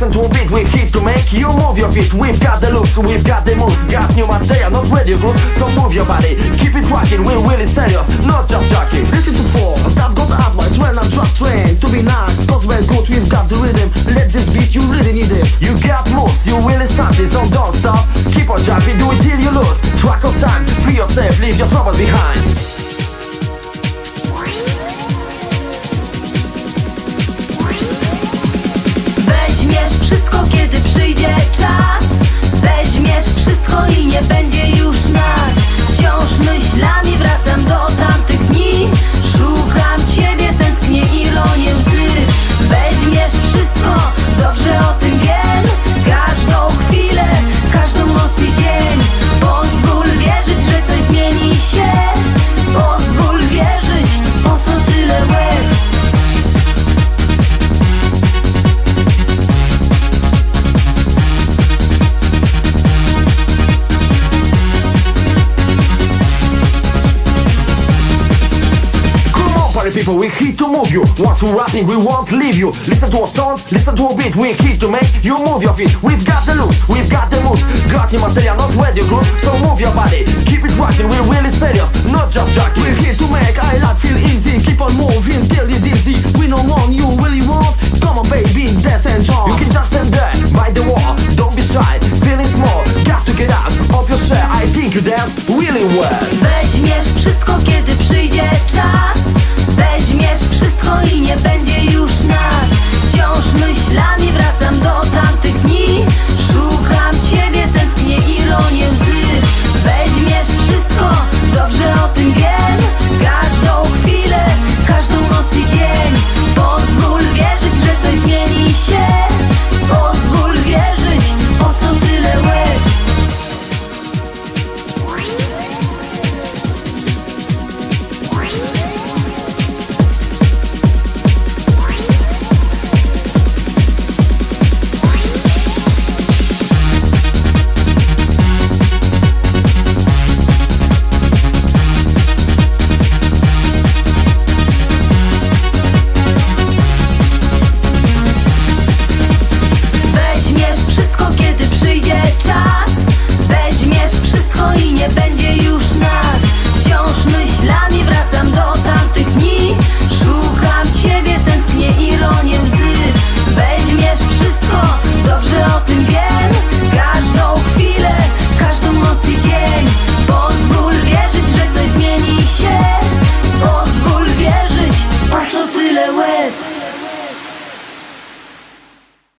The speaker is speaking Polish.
Listen to a beat, we're here to make you move your feet. We've got the looks, we've got the moves, got new material, not radio groups. So move your body, keep it rocking, we're really serious, not just jockey. Listen to four, I've got advice when I'm just trained to be nice, cause we're good, we've got the rhythm. Let this beat, you really need it. You got moves, you really stunted, so don't stop. Keep on jumping, do it till you lose track of time, free yourself, leave your troubles behind. Weźmiesz wszystko, kiedy przyjdzie czas. Weźmiesz wszystko i nie będzie już nas. Wciąż myślami wracam do tamtych dni. Szukam ciebie, tęsknię i ronię łzy. Weźmiesz wszystko, dobrze o tym wiem. Każdą chwilę, każdą noc i dzień. Pozwól wierzyć, że coś zmieni się. Pozwól wierzyć, po co tyle łez. Party people, we're here to move you. Once we're rapping, we won't leave you. Listen to our songs, listen to a beat. We're here to make you move your feet. We've got the look, we've got the moves. Got new material, not radio group. So move your body, keep it rocking. We're really serious, not just jockey. We're here to make I like feel easy. Keep on moving till you're dizzy. We know one you really want. Come on baby, dance and jump. You